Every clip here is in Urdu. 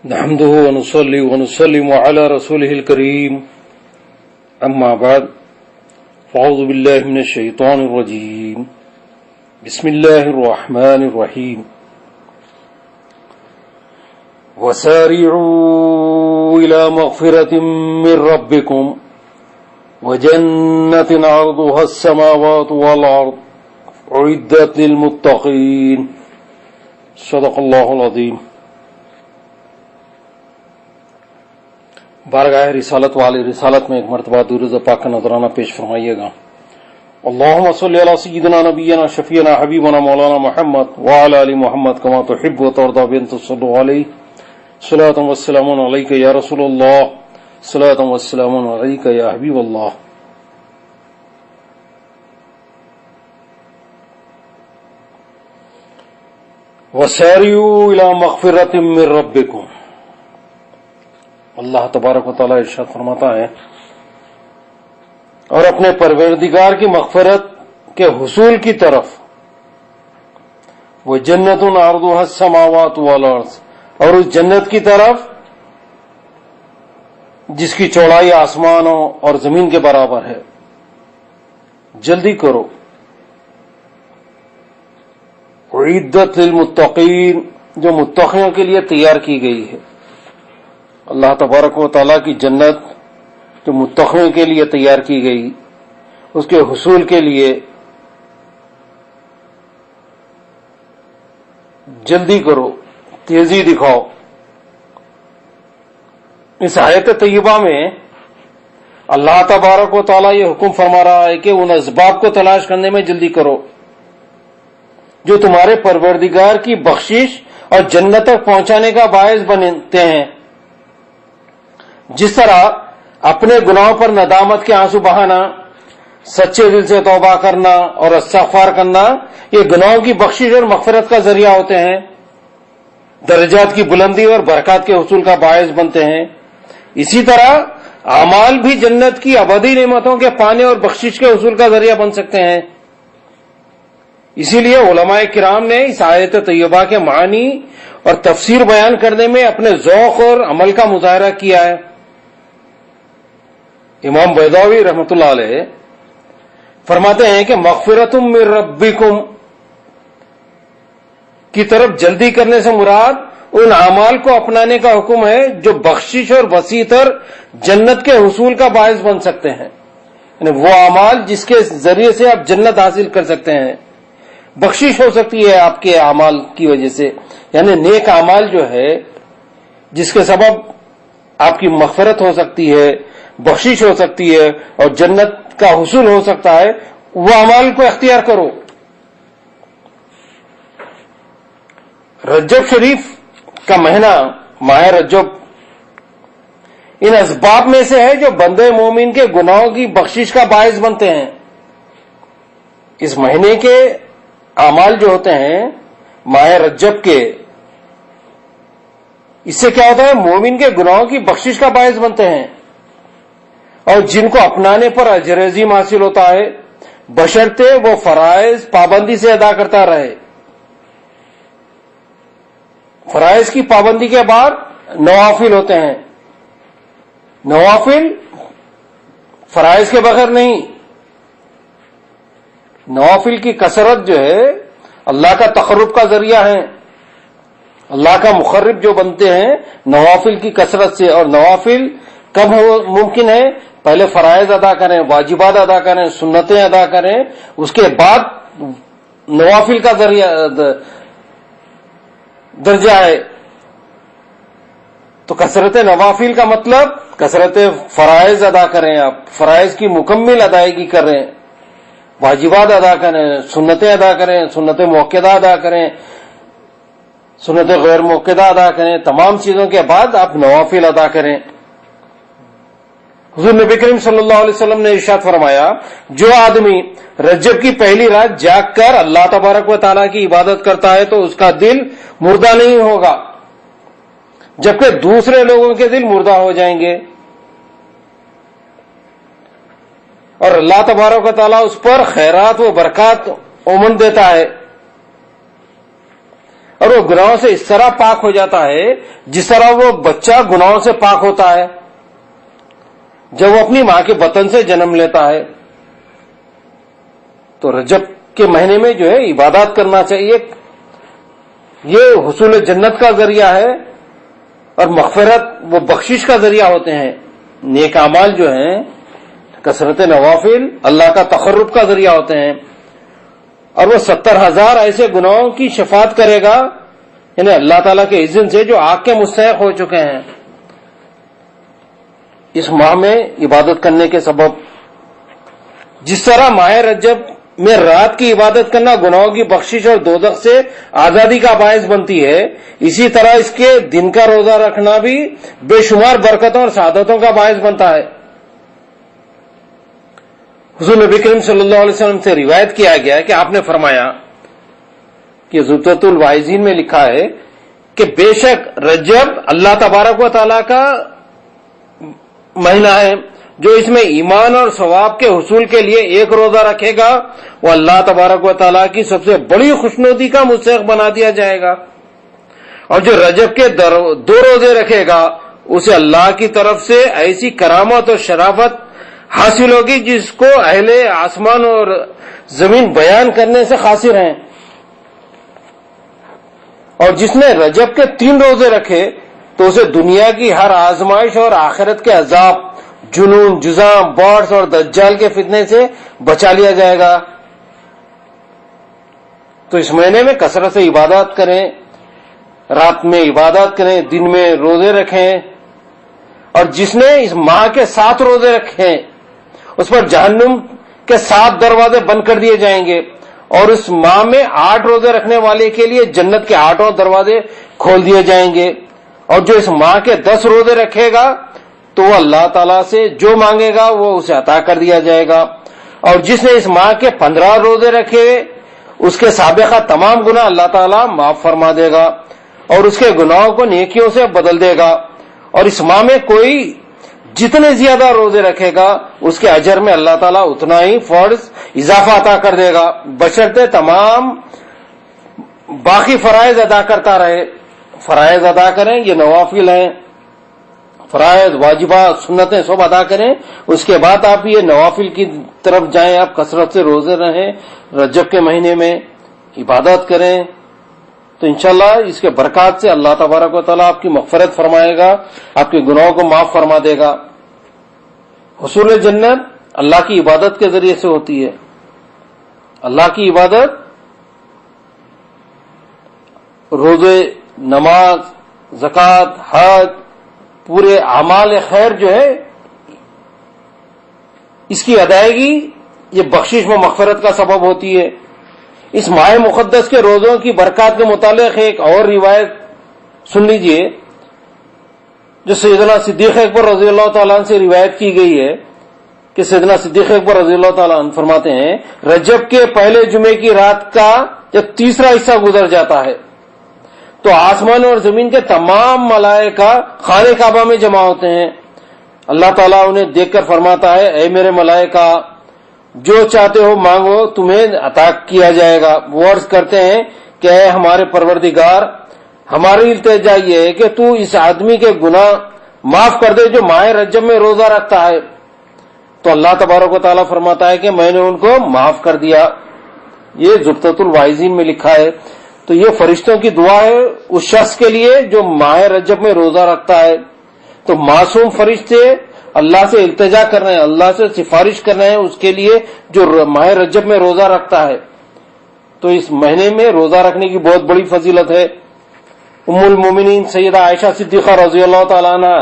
نحمده ونصلي ونسلم على رسوله الكريم أما بعد فأعوذ بالله من الشيطان الرجيم بسم الله الرحمن الرحيم وسارعوا إلى مغفرة من ربكم وجنة عرضها السماوات والأرض أعدت للمتقين صدق الله العظيم. بارگاہ رسالت والی رسالت میں ایک مرتبہ درود پاک کا نذرانہ پیش فرمائیے گا. اللہم صلی علی سیدنا نبینا شفیعنا حبیبنا مولانا محمد وعلی آل محمد کما تحب وترضى بأن تصلوا علیہ صلاۃ والسلام علیک یا رسول اللہ صلاۃ والسلام علیک یا حبیب اللہ. وسارعوا الی مغفرۃ من ربکم. اللہ تبارک و تعالیٰ ارشاد فرماتا ہے اور اپنے پروردگار کی مغفرت کے حصول کی طرف وہ جنت عرضها السماوات والارض، اور اس جنت کی طرف جس کی چوڑائی آسمانوں اور زمین کے برابر ہے. جلدی کرو. اعدت للمتقین، جو متقیوں کے لیے تیار کی گئی ہے. اللہ تبارک و تعالیٰ کی جنت جو متقیوں کے لیے تیار کی گئی، اس کے حصول کے لیے جلدی کرو، تیزی دکھاؤ. اس آیت طیبہ میں اللہ تبارک و تعالیٰ یہ حکم فرما رہا ہے کہ ان اسباب کو تلاش کرنے میں جلدی کرو جو تمہارے پروردگار کی بخشش اور جنت تک پہنچانے کا باعث بنتے ہیں. جس طرح اپنے گناہوں پر ندامت کے آنسو بہانا، سچے دل سے توبہ کرنا اور استغفار کرنا یہ گناہوں کی بخشش اور مغفرت کا ذریعہ ہوتے ہیں، درجات کی بلندی اور برکات کے حصول کا باعث بنتے ہیں، اسی طرح اعمال بھی جنت کی ابدی نعمتوں کے پانے اور بخشش کے حصول کا ذریعہ بن سکتے ہیں. اسی لیے علماء کرام نے اس آیت طیبہ کے معنی اور تفسیر بیان کرنے میں اپنے ذوق اور عمل کا مظاہرہ کیا ہے. امام بیضاوی رحمۃ اللہ علیہ فرماتے ہیں کہ مغفرۃ من ربکم کی طرف جلدی کرنے سے مراد ان اعمال کو اپنانے کا حکم ہے جو بخشش اور وسیع تر جنت کے حصول کا باعث بن سکتے ہیں. یعنی وہ اعمال جس کے ذریعے سے آپ جنت حاصل کر سکتے ہیں. بخشش ہو سکتی ہے آپ کے اعمال کی وجہ سے، یعنی نیک اعمال جو ہے جس کے سبب آپ کی مغفرت ہو سکتی ہے، بخشش ہو سکتی ہے اور جنت کا حصول ہو سکتا ہے، وہ اعمال کو اختیار کرو. رجب شریف کا مہینہ، ماہ رجب، ان اسباب میں سے ہے جو بندے مومن کے گناہوں کی بخشش کا باعث بنتے ہیں. اس مہینے کے اعمال جو ہوتے ہیں ماہ رجب کے، اس سے کیا ہوتا ہے؟ مومن کے گناہوں کی بخشش کا باعث بنتے ہیں اور جن کو اپنانے پر اجر عظیم حاصل ہوتا ہے بشرطے وہ فرائض پابندی سے ادا کرتا رہے. فرائض کی پابندی کے بعد نوافل ہوتے ہیں. نوافل فرائض کے بغیر نہیں. نوافل کی کثرت جو ہے اللہ کا تقرب کا ذریعہ ہے. اللہ کا مقرب جو بنتے ہیں نوافل کی کثرت سے. اور نوافل کب ممکن ہے؟ پہلے فرائض ادا کریں، واجبات ادا کریں، سنتیں ادا کریں، اس کے بعد نوافل کا درجہ ہے. تو کثرت نوافل کا مطلب کثرت فرائض ادا کریں، آپ فرائض کی مکمل ادائیگی کریں، واجبات ادا کریں، سنتیں ادا کریں، سنت موقدہ ادا کریں، سنت غیر موقدہ ادا کریں. تمام چیزوں کے بعد آپ نوافل ادا کریں. حضور نبی کریم صلی اللہ علیہ وسلم نے ارشاد فرمایا جو آدمی رجب کی پہلی رات جاگ کر اللہ تبارک و تعالیٰ کی عبادت کرتا ہے تو اس کا دل مردہ نہیں ہوگا، جبکہ دوسرے لوگوں کے دل مردہ ہو جائیں گے، اور اللہ تبارک و تعالیٰ اس پر خیرات و برکات عموماً دیتا ہے. اور وہ گناہوں سے اس طرح پاک ہو جاتا ہے جس طرح وہ بچہ گناہوں سے پاک ہوتا ہے جب وہ اپنی ماں کے بطن سے جنم لیتا ہے. تو رجب کے مہینے میں جو ہے عبادات کرنا چاہیے. یہ حصول جنت کا ذریعہ ہے اور مغفرت و بخشش کا ذریعہ ہوتے ہیں. نیک اعمال جو ہیں کثرت نوافل اللہ کا تقرب کا ذریعہ ہوتے ہیں اور وہ 70,000 ایسے گناہوں کی شفاعت کرے گا یعنی اللہ تعالیٰ کے اذن سے جو آگ کے مستحق ہو چکے ہیں. اس ماہ میں عبادت کرنے کے سبب جس طرح ماہ رجب میں رات کی عبادت کرنا گناہوں کی بخشش اور دوزخ سے آزادی کا باعث بنتی ہے، اسی طرح اس کے دن کا روزہ رکھنا بھی بے شمار برکتوں اور سعادتوں کا باعث بنتا ہے. حضور نبی کریم صلی اللہ علیہ وسلم سے روایت کیا گیا ہے کہ آپ نے فرمایا کہ زبدۃ الواعظین میں لکھا ہے کہ بے شک رجب اللہ تبارک و تعالیٰ کا مہینہ ہے، جو اس میں ایمان اور ثواب کے حصول کے لیے ایک روزہ رکھے گا وہ اللہ تبارک و تعالیٰ کی سب سے بڑی خوشنودی کا مستحق بنا دیا جائے گا، اور جو رجب کے 2 روزے رکھے گا اسے اللہ کی طرف سے ایسی کرامت اور شرافت حاصل ہوگی جس کو اہل آسمان اور زمین بیان کرنے سے قاصر ہیں. اور جس نے رجب کے 3 روزے رکھے تو اسے دنیا کی ہر آزمائش اور آخرت کے عذاب، جنون، جزام، بارڈز اور دجال کے فتنے سے بچا لیا جائے گا. تو اس مہینے میں کثرت سے عبادات کریں، رات میں عبادات کریں، دن میں روزے رکھیں. اور جس نے اس ماہ کے 7 روزے رکھے اس پر جہنم کے 7 دروازے بند کر دیے جائیں گے، اور اس ماہ میں 8 روزے رکھنے والے کے لیے جنت کے 8 دروازے کھول دیے جائیں گے. اور جو اس ماہ کے 10 روزے رکھے گا تو وہ اللہ تعالیٰ سے جو مانگے گا وہ اسے عطا کر دیا جائے گا. اور جس نے اس ماہ کے 15 روزے رکھے اس کے سابقہ تمام گناہ اللہ تعالیٰ معاف فرما دے گا اور اس کے گناہوں کو نیکیوں سے بدل دے گا. اور اس ماہ میں کوئی جتنے زیادہ روزے رکھے گا اس کے اجر میں اللہ تعالیٰ اتنا ہی فرض اضافہ عطا کر دے گا، بشرطے تمام باقی فرائض ادا کرتا رہے. فرائض ادا کریں، یہ نوافل ہیں، فرائض، واجبات، سنتیں سب ادا کریں. اس کے بعد آپ یہ نوافل کی طرف جائیں، آپ کثرت سے روزے رہیں، رجب کے مہینے میں عبادت کریں. تو انشاءاللہ اس کے برکات سے اللہ تبارک و تعالیٰ آپ کی مغفرت فرمائے گا، آپ کے گناہوں کو معاف فرما دے گا. حصول جنت اللہ کی عبادت کے ذریعے سے ہوتی ہے. اللہ کی عبادت، روزے، نماز، زکوٰۃ، حج، پورے اعمال خیر جو ہے اس کی ادائیگی یہ بخشش و مغفرت کا سبب ہوتی ہے. اس ماہ مقدس کے روزوں کی برکات کے متعلق ایک اور روایت سن لیجئے جو سیدنا صدیق اکبر رضی اللہ تعالیٰ عنہ سے روایت کی گئی ہے کہ سیدنا صدیق اکبر رضی اللہ تعالیٰ عنہ فرماتے ہیں رجب کے پہلے جمعے کی رات کا جب تیسرا حصہ گزر جاتا ہے تو آسمان اور زمین کے تمام ملائکہ خانہ کعبہ میں جمع ہوتے ہیں. اللہ تعالیٰ انہیں دیکھ کر فرماتا ہے اے میرے ملائکہ جو چاہتے ہو مانگو تمہیں عطا کیا جائے گا. وہ عرض کرتے ہیں کہ اے ہمارے پروردگار ہماری التجا یہ ہے کہ تو اس آدمی کے گناہ معاف کر دے جو ماہ رجب میں روزہ رکھتا ہے. تو اللہ تبارک و تعالیٰ فرماتا ہے کہ میں نے ان کو معاف کر دیا. یہ زبدۃ الواعظین میں لکھا ہے. تو یہ فرشتوں کی دعا ہے اس شخص کے لیے جو ماہ رجب میں روزہ رکھتا ہے. تو معصوم فرشتے اللہ سے التجا کر رہے ہیں، اللہ سے سفارش کر رہے ہیں اس کے لیے جو ماہ رجب میں روزہ رکھتا ہے. تو اس مہینے میں روزہ رکھنے کی بہت بڑی فضیلت ہے. ام المومنین سیدہ عائشہ صدیقہ رضی اللہ تعالیٰ عنہ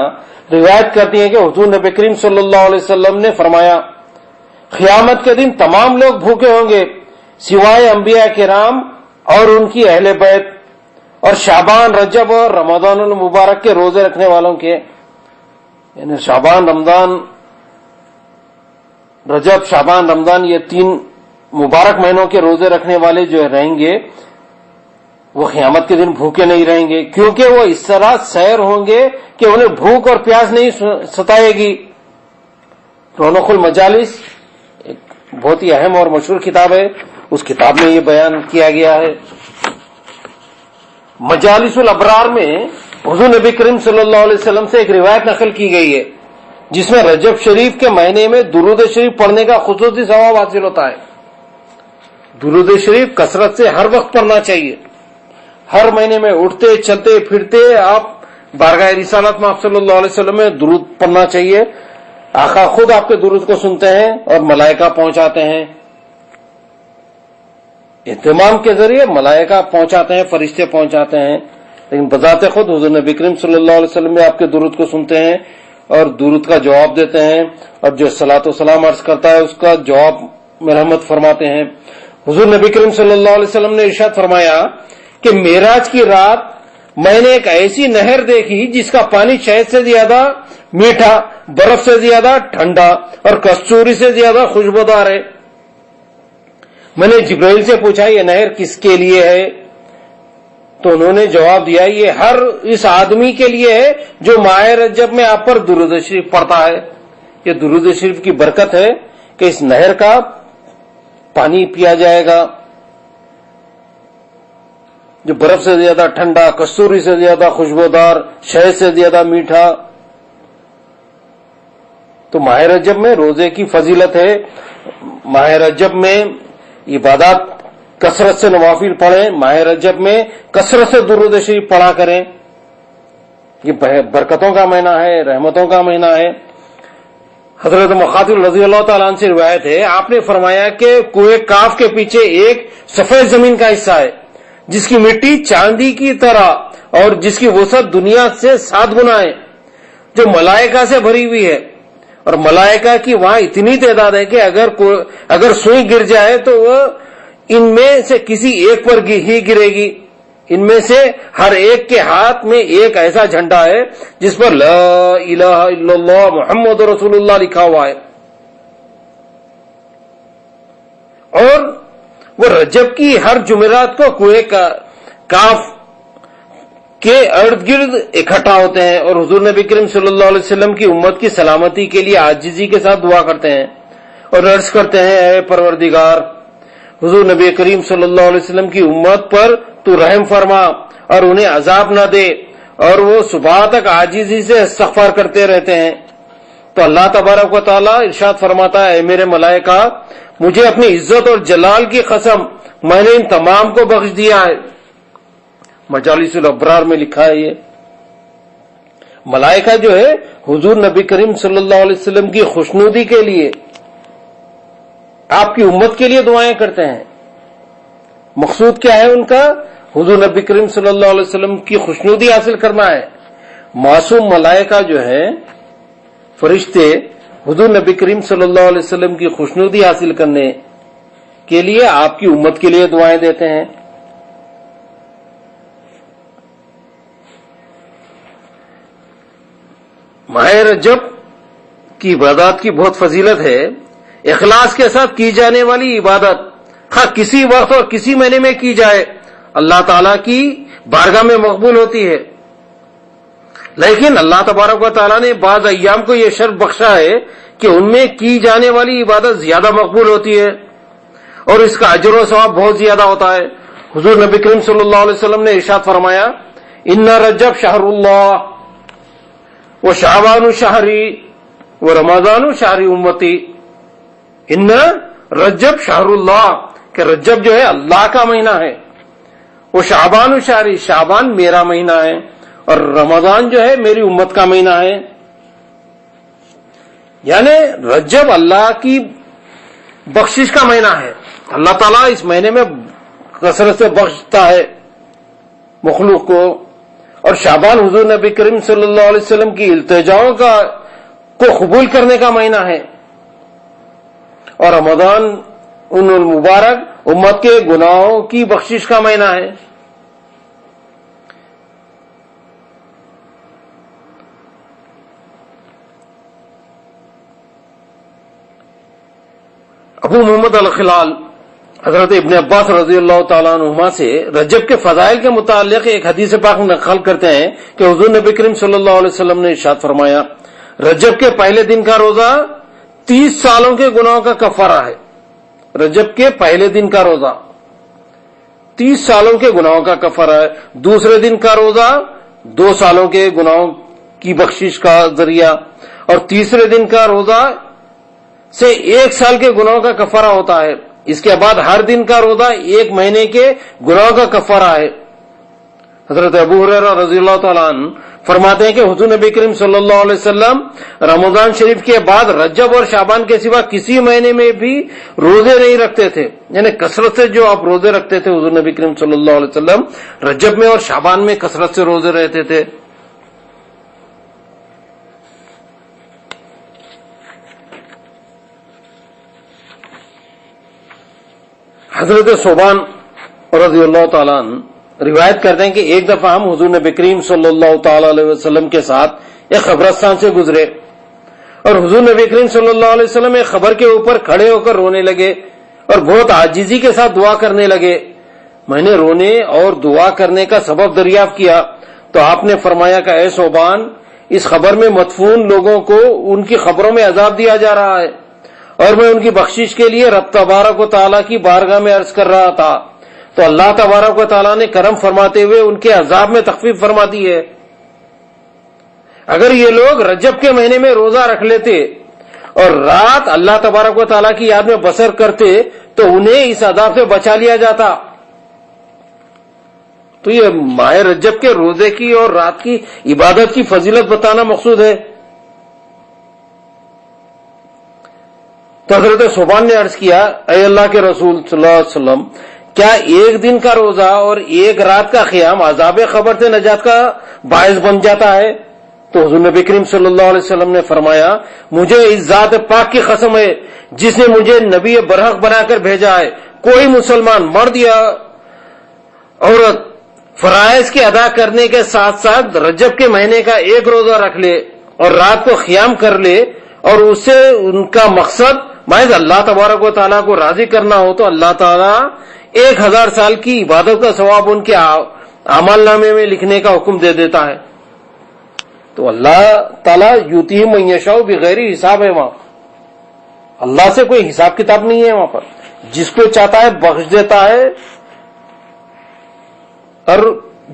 روایت کرتی ہیں کہ حضور نبی کریم صلی اللہ علیہ وسلم نے فرمایا قیامت کے دن تمام لوگ بھوکے ہوں گے سوائے انبیاء کرام اور ان کی اہل بیت اور شعبان، رجب اور رمضان المبارک کے روزے رکھنے والوں کے. یعنی شعبان، رمضان، رجب، شعبان، رمضان یہ 3 مبارک مہینوں کے روزے رکھنے والے جو رہیں گے وہ قیامت کے دن بھوکے نہیں رہیں گے کیونکہ وہ اس طرح سیر ہوں گے کہ انہیں بھوک اور پیاس نہیں ستائے گی. رونق المجالس ایک بہت ہی اہم اور مشہور کتاب ہے، اس کتاب میں یہ بیان کیا گیا ہے. مجالس الابرار میں حضور نبی کریم صلی اللہ علیہ وسلم سے ایک روایت نقل کی گئی ہے جس میں رجب شریف کے مہینے میں درود شریف پڑھنے کا خصوصی ثواب حاصل ہوتا ہے. درود شریف کثرت سے ہر وقت پڑھنا چاہیے. ہر مہینے میں اٹھتے چلتے پھرتے آپ بارگاہ رسالت میں آپ صلی اللہ علیہ وسلم میں درود پڑھنا چاہیے. آقا خود آپ کے درود کو سنتے ہیں اور ملائکہ پہنچاتے ہیں. اہتمام کے ذریعے ملائکہ پہنچاتے ہیں، فرشتے پہنچاتے ہیں، لیکن بذات خود حضور نبی کریم صلی اللہ علیہ وسلم میں آپ کے درود کو سنتے ہیں اور درود کا جواب دیتے ہیں، اور جو صلاۃ و سلام عرض کرتا ہے اس کا جواب مرحمت فرماتے ہیں. حضور نبی کریم صلی اللہ علیہ وسلم نے ارشاد فرمایا کہ معراج کی رات میں نے ایک ایسی نہر دیکھی جس کا پانی شہد سے زیادہ میٹھا، برف سے زیادہ ٹھنڈا اور کستوری سے زیادہ خوشبودار ہے. میں نے جبرائیل سے پوچھا یہ نہر کس کے لیے ہے؟ تو انہوں نے جواب دیا یہ ہر اس آدمی کے لیے ہے جو ماہ رجب میں آپ پر درود شریف پڑھتا ہے. یہ درود شریف کی برکت ہے کہ اس نہر کا پانی پیا جائے گا جو برف سے زیادہ ٹھنڈا، کستوری سے زیادہ خوشبودار، شہد سے زیادہ میٹھا. تو ماہ رجب میں روزے کی فضیلت ہے. ماہ رجب میں عبادات کثرت سے نوافل پڑھیں. ماہ رجب میں کثرت سے درود شریف پڑھا کریں. یہ برکتوں کا مہینہ ہے، رحمتوں کا مہینہ ہے. حضرت مخاطب رضی اللہ تعالیٰ عنہ سے روایت ہے، آپ نے فرمایا کہ کوہ کاف کے پیچھے ایک سفید زمین کا حصہ ہے جس کی مٹی چاندی کی طرح اور جس کی وسعت دنیا سے 7 گنا ہے، جو ملائکہ سے بھری ہوئی ہے. اور ملائکہ کی وہاں اتنی تعداد ہے کہ اگر سوئی گر جائے تو وہ ان میں سے کسی ایک پر ہی گرے گی. ان میں سے ہر ایک کے ہاتھ میں ایک ایسا جھنڈا ہے جس پر لا الہ الا اللہ محمد رسول اللہ لکھا ہوا ہے. اور وہ رجب کی ہر جمعرات کو کوہ کاف کے ارد گرد اکٹھا ہوتے ہیں اور حضور نبی کریم صلی اللہ علیہ وسلم کی امت کی سلامتی کے لیے عاجزی کے ساتھ دعا کرتے ہیں اور عرض کرتے ہیں اے پروردگار، حضور نبی کریم صلی اللہ علیہ وسلم کی امت پر تو رحم فرما اور انہیں عذاب نہ دے. اور وہ صبح تک عاجزی سے استغفار کرتے رہتے ہیں. تو اللہ تبارک و تعالیٰ ارشاد فرماتا ہے اے میرے ملائکہ، مجھے اپنی عزت اور جلال کی قسم میں نے ان تمام کو بخش دیا ہے. مجالس الابرار میں لکھا ہے یہ ملائکہ جو ہے حضور نبی کریم صلی اللہ علیہ وسلم کی خوشنودی کے لیے، آپ کی امت کے لیے دعائیں کرتے ہیں. مقصود کیا ہے ان کا؟ حضور نبی کریم صلی اللہ علیہ وسلم کی خوشنودی حاصل کرنا ہے. معصوم ملائکہ جو ہے فرشتے حضور نبی کریم صلی اللہ علیہ وسلم کی خوشنودی حاصل کرنے کے لیے آپ کی امت کے لیے دعائیں دیتے ہیں. ماہ رجب کی عبادات کی بہت فضیلت ہے. اخلاص کے ساتھ کی جانے والی عبادت خواہ کسی وقت اور کسی مہینے میں کی جائے اللہ تعالیٰ کی بارگاہ میں مقبول ہوتی ہے. لیکن اللہ تبارک و تعالیٰ نے بعض ایام کو یہ شرف بخشا ہے کہ ان میں کی جانے والی عبادت زیادہ مقبول ہوتی ہے اور اس کا اجر و ثواب بہت زیادہ ہوتا ہے. حضور نبی کریم صلی اللہ علیہ وسلم نے ارشاد فرمایا ان رجب شہر اللہ و شعبان شہری و رمضان شہری امتی. ان رجب شہر اللہ کہ رجب جو ہے اللہ کا مہینہ ہے، وہ شعبان شہری شعبان میرا مہینہ ہے، اور رمضان جو ہے میری امت کا مہینہ ہے. یعنی رجب اللہ کی بخشش کا مہینہ ہے. اللہ تعالیٰ اس مہینے میں کثرت سے بخشتا ہے مخلوق کو. اور شعبان حضور نبی کریم صلی اللہ علیہ وسلم کی التجاؤں کو قبول کرنے کا مہینہ ہے. اور رمضان ان المبارک امت کے گناہوں کی بخشش کا مہینہ ہے. ابو محمد الخلال حضرت ابن عباس رضی اللہ تعالیٰ عنہما سے رجب کے فضائل کے متعلق ایک حدیث پاک نقل کرتے ہیں کہ حضور نبی کریم صلی اللہ علیہ وسلم نے ارشاد فرمایا رجب کے پہلے دن کا روزہ 30 سالوں کے گناہوں کا کفارہ ہے. رجب کے پہلے دن کا روزہ 30 سالوں کے گناہوں کا کفارہ ہے. دوسرے دن کا روزہ 2 سالوں کے گناہوں کی بخشش کا ذریعہ، اور تیسرے دن کا روزہ سے 1 سال کے گناہوں کا کفارہ ہوتا ہے. اس کے بعد ہر دن کا روزہ 1 مہینے کے گناہوں کا کفارہ ہے. حضرت ابو ہریرہ رضی اللہ تعالیٰ عنہ فرماتے ہیں کہ حضور نبی کریم صلی اللہ علیہ وسلم رمضان شریف کے بعد رجب اور شعبان کے سوا کسی مہینے میں بھی روزے نہیں رکھتے تھے. یعنی کثرت سے جو آپ روزے رکھتے تھے حضور نبی کریم صلی اللہ علیہ وسلم رجب میں اور شعبان میں کثرت سے روزے رہتے تھے. حضرت صوبان رضی اللہ تعالیٰ عنہ روایت کرتے ہیں کہ ایک دفعہ ہم حضور نبی کریم صلی اللہ تعالی علیہ وسلم کے ساتھ ایک قبرستان سے گزرے، اور حضور نبی کریم صلی اللہ علیہ وسلم ایک قبر کے اوپر کھڑے ہو کر رونے لگے اور بہت عاجزی کے ساتھ دعا کرنے لگے. میں نے رونے اور دعا کرنے کا سبب دریافت کیا تو آپ نے فرمایا کہ اے صوبان، اس قبر میں مدفون لوگوں کو ان کی قبروں میں عذاب دیا جا رہا ہے، اور میں ان کی بخشش کے لیے رب تبارک و تعالیٰ کی بارگاہ میں عرض کر رہا تھا تو اللہ تبارک و تعالیٰ نے کرم فرماتے ہوئے ان کے عذاب میں تخفیف فرما دی ہے. اگر یہ لوگ رجب کے مہینے میں روزہ رکھ لیتے اور رات اللہ تبارک و تعالیٰ کی یاد میں بسر کرتے تو انہیں اس عذاب سے بچا لیا جاتا. تو یہ ماہ رجب کے روزے کی اور رات کی عبادت کی فضیلت بتانا مقصود ہے. تو حضرت صوبان نے عرض کیا، اے اللہ کے رسول صلی اللہ علیہ وسلم، کیا 1 دن کا روزہ اور 1 رات کا قیام عذاب قبر سے نجات کا باعث بن جاتا ہے؟ تو حضور نبی کریم صلی اللہ علیہ وسلم نے فرمایا، مجھے اس ذات پاک کی قسم ہے جس نے مجھے نبی برحق بنا کر بھیجا ہے، کوئی مسلمان مرد یا عورت فرائض کے ادا کرنے کے ساتھ ساتھ رجب کے مہینے کا 1 روزہ رکھ لے اور رات کو قیام کر لے اور اس سے ان کا مقصد محض اللہ تبارک و تعالیٰ کو راضی کرنا ہو تو اللہ تعالیٰ 1000 سال کی عبادت کا ثواب ان کے اعمال نامے میں لکھنے کا حکم دے دیتا ہے. تو اللہ تعالیٰ یوتی من یشاء بغیر حساب ہے. وہاں اللہ سے کوئی حساب کتاب نہیں ہے. وہاں پر جس کو چاہتا ہے بخش دیتا ہے اور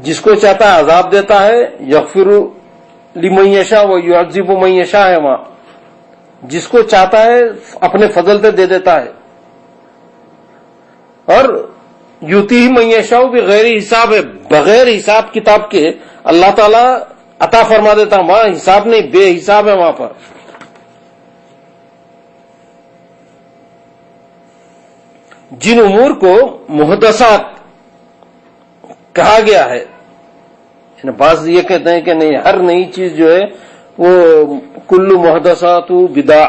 جس کو چاہتا ہے عذاب دیتا ہے. یغفر لمن یشاء و یعذب من یشاء ہے. وہاں جس کو چاہتا ہے اپنے فضل سے دے دیتا ہے، اور یوتی من یشاء بغیر حساب ہے، بغیر حساب کتاب کے اللہ تعالیٰ عطا فرما دیتا ہے. وہاں حساب نہیں، بے حساب ہے. وہاں پر جن امور کو محدثات کہا گیا ہے، بعض یہ کہتے ہیں کہ نہیں، ہر نئی چیز جو ہے وہ کل محدثات بدع،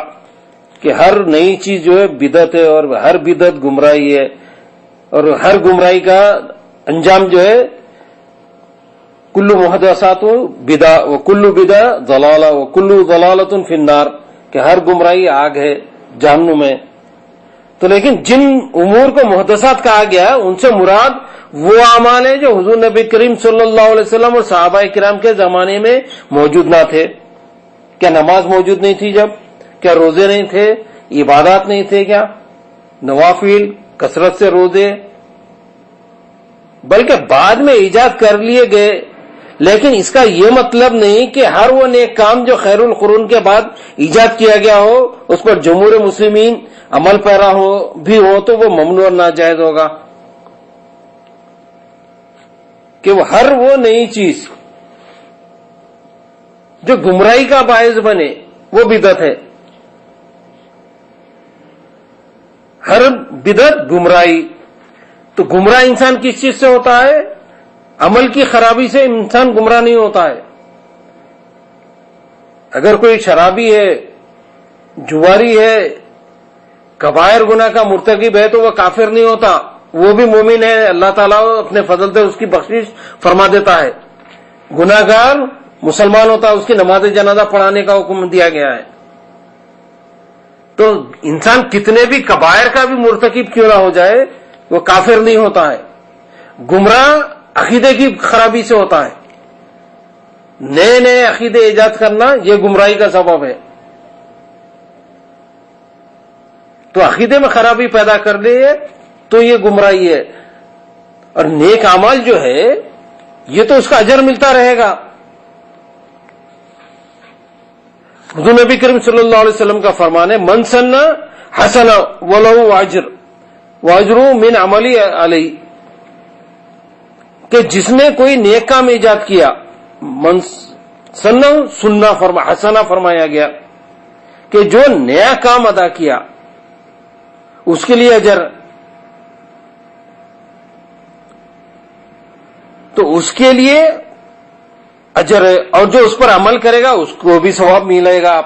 کہ ہر نئی چیز جو ہے بدعت ہے اور ہر بدعت گمراہی ہے، اور ہر گمراہی کا انجام جو ہے کل محدثات بدع وکل بدع ضلالہ وکل ضلالۃ فی النار، کہ ہر گمراہی آگ ہے جہنم میں. تو لیکن جن امور کو محدثات کہا گیا ان سے مراد وہ اعمال ہیں جو حضور نبی کریم صلی اللہ علیہ وسلم اور صحابہ کرام کے زمانے میں موجود نہ تھے. کیا نماز موجود نہیں تھی جب؟ کیا روزے نہیں تھے؟ عبادات نہیں تھے؟ کیا نوافل کثرت سے روزے؟ بلکہ بعد میں ایجاد کر لیے گئے. لیکن اس کا یہ مطلب نہیں کہ ہر وہ نیک کام جو خیر القرون کے بعد ایجاد کیا گیا ہو اس پر جمہور مسلمین عمل پیرا بھی ہو تو وہ ممنوع اور ناجائز ہوگا. کہ وہ ہر وہ نئی چیز جو گمراہی کا باعث بنے وہ بدعت ہے. ہر بدعت گمراہی. تو گمراہ انسان کس چیز سے ہوتا ہے؟ عمل کی خرابی سے انسان گمراہ نہیں ہوتا ہے. اگر کوئی شرابی ہے، جواری ہے، کبائر گناہ کا مرتکب ہے تو وہ کافر نہیں ہوتا، وہ بھی مومن ہے. اللہ تعالیٰ اپنے فضل سے اس کی بخشش فرما دیتا ہے. گناہگار مسلمان ہوتا ہے، اس کی نماز جنازہ پڑھانے کا حکم دیا گیا ہے. تو انسان کتنے بھی کبائر کا بھی مرتکب کیوں نہ ہو جائے وہ کافر نہیں ہوتا ہے. گمراہ عقیدے کی خرابی سے ہوتا ہے. نئے نئے عقیدے ایجاد کرنا یہ گمراہی کا سبب ہے. تو عقیدے میں خرابی پیدا کر لی ہے تو یہ گمراہی ہے. اور نیک اعمال جو ہے یہ تو اس کا اجر ملتا رہے گا. حضور نبی کریم صلی اللہ علیہ وسلم کا فرمان ہے من سن حسنا ولہ واجر من عملی علیہ، کہ جس نے کوئی نیک کام ایجاد کیا، من سننا سننا حسنا فرمایا گیا کہ جو نیا کام ادا کیا اس کے لیے اجر، تو اس کے لیے اجر ہے، اور جو اس پر عمل کرے گا اس کو بھی ثواب ملے گا.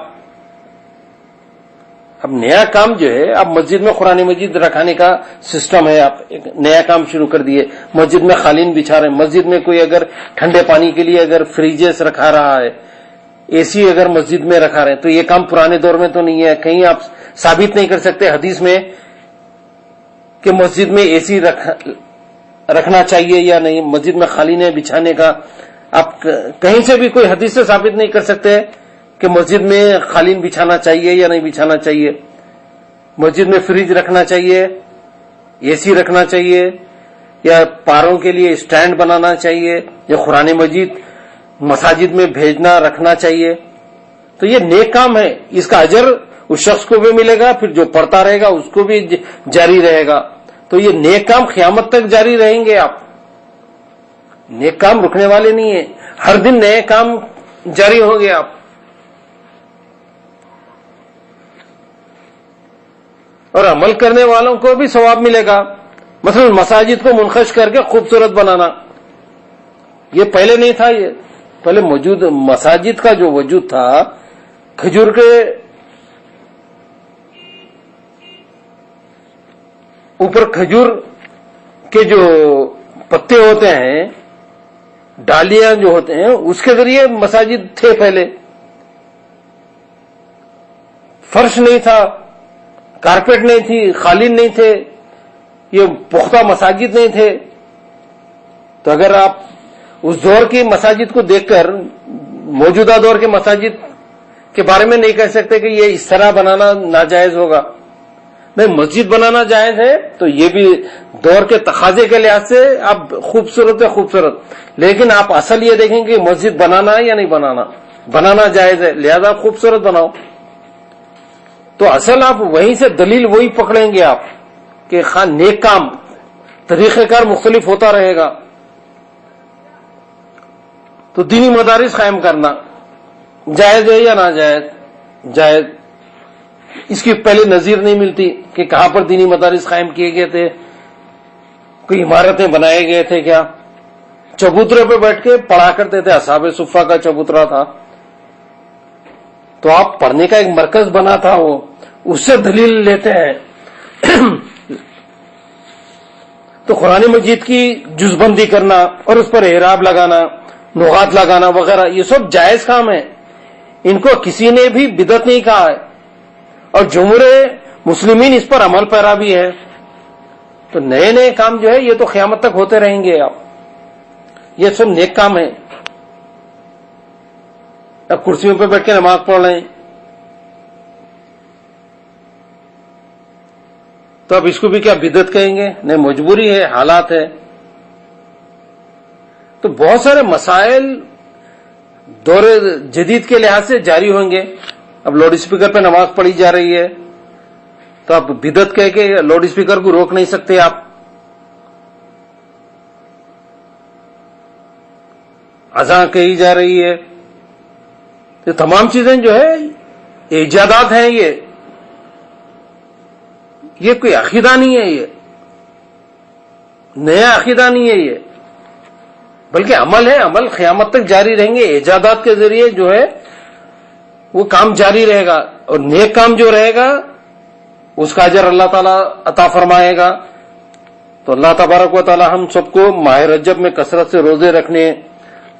اب نیا کام جو ہے، اب مسجد میں قرآن مجید رکھانے کا سسٹم ہے، آپ ایک نیا کام شروع کر دیے، مسجد میں قالین بچھا رہے ہیں، مسجد میں کوئی اگر ٹھنڈے پانی کے لیے اگر فریجز رکھا رہا ہے، اے سی اگر مسجد میں رکھا رہے ہیں، تو یہ کام پرانے دور میں تو نہیں ہے، کہیں آپ ثابت نہیں کر سکتے حدیث میں کہ مسجد میں اے سی رکھنا چاہیے یا نہیں، مسجد میں قالینیں بچھانے کا آپ کہیں سے بھی کوئی حدیث سے ثابت نہیں کر سکتے کہ مسجد میں قالین بچھانا چاہیے یا نہیں بچھانا چاہیے، مسجد میں فریج رکھنا چاہیے، اے سی رکھنا چاہیے، یا پاروں کے لیے اسٹینڈ بنانا چاہیے، یا قرآن مجید مساجد میں بھیجنا رکھنا چاہیے. تو یہ نیک کام ہے، اس کا اجر اس شخص کو بھی ملے گا، پھر جو پڑھتا رہے گا اس کو بھی جاری رہے گا. تو یہ نیک کام قیامت تک جاری رہیں گے. آپ نیک کام رکنے والے نہیں ہیں، ہر دن نئے کام جاری ہوں گے. آپ اور عمل کرنے والوں کو بھی ثواب ملے گا. مثلا مساجد کو منخش کر کے خوبصورت بنانا، یہ پہلے نہیں تھا. یہ پہلے موجود مساجد کا جو وجود تھا، کھجور کے اوپر کھجور کے جو پتے ہوتے ہیں، ڈالیاں جو ہوتے ہیں، اس کے ذریعے مساجد تھے. پہلے فرش نہیں تھا، کارپیٹ نہیں تھی، قالین نہیں تھے، یہ پختہ مساجد نہیں تھے. تو اگر آپ اس دور کی مساجد کو دیکھ کر موجودہ دور کے مساجد کے بارے میں نہیں کہہ سکتے کہ یہ اس طرح بنانا ناجائز ہوگا. نہیں، مسجد بنانا جائز ہے، تو یہ بھی دور کے تقاضے کے لحاظ سے آپ خوبصورت ہے خوبصورت، لیکن آپ اصل یہ دیکھیں کہ مسجد بنانا ہے یا نہیں بنانا. بنانا جائز ہے، لہذا خوبصورت بناؤ. تو اصل آپ وہیں سے دلیل وہی پکڑیں گے آپ کہ نیک کام طریقہ کار مختلف ہوتا رہے گا. تو دینی مدارس قائم کرنا جائز ہے یا ناجائز؟ جائز. اس کی پہلے نظیر نہیں ملتی کہ کہاں پر دینی مدارس قائم کیے گئے تھے، کوئی عمارتیں بنائے گئے تھے کیا؟ چبوترے پہ بیٹھ کے پڑھا کرتے تھے، اصحاب صفہ کا چبوترا تھا، تو آپ پڑھنے کا ایک مرکز بنا تھا، وہ اس سے دلیل لیتے ہیں. تو قرآن مجید کی جزبندی کرنا اور اس پر اعراب لگانا، لغات لگانا وغیرہ، یہ سب جائز کام ہے. ان کو کسی نے بھی بدعت نہیں کہا ہے، اور جمہور مسلمین اس پر عمل پیرا بھی ہے. تو نئے نئے کام جو ہے یہ تو قیامت تک ہوتے رہیں گے. آپ یہ سب نیک کام ہے. اب کرسیوں پہ بیٹھ کے نماز پڑھ رہے ہیں، تو اب اس کو بھی کیا بدعت کہیں گے؟ نہیں، مجبوری ہے، حالات ہے. تو بہت سارے مسائل دور جدید کے لحاظ سے جاری ہوں گے. اب لاؤڈ اسپیکر پہ نماز پڑھی جا رہی ہے، تو آپ بدعت کہہ کے لاؤڈ اسپیکر کو روک نہیں سکتے. آپ اذان کہی جا رہی ہے، یہ تمام چیزیں جو ہے ایجادات ہیں. یہ کوئی عقیدہ نہیں ہے، یہ نیا عقیدہ نہیں ہے، یہ بلکہ عمل ہے. عمل قیامت تک جاری رہیں گے. ایجادات کے ذریعے جو ہے وہ کام جاری رہے گا، اور نیک کام جو رہے گا اس کا اجر اللہ تعالیٰ عطا فرمائے گا. تو اللہ تبارک و تعالیٰ ہم سب کو ماہ رجب میں کثرت سے روزے رکھنے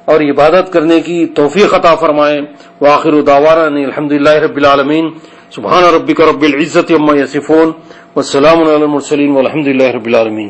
اور عبادت کرنے کی توفیق عطا فرمائے. وآخر دعوانا الحمدللہ رب العالمین. سبحان ربک رب العزت عما یصفون والسلام علی المرسلین والحمدللہ رب العالمین.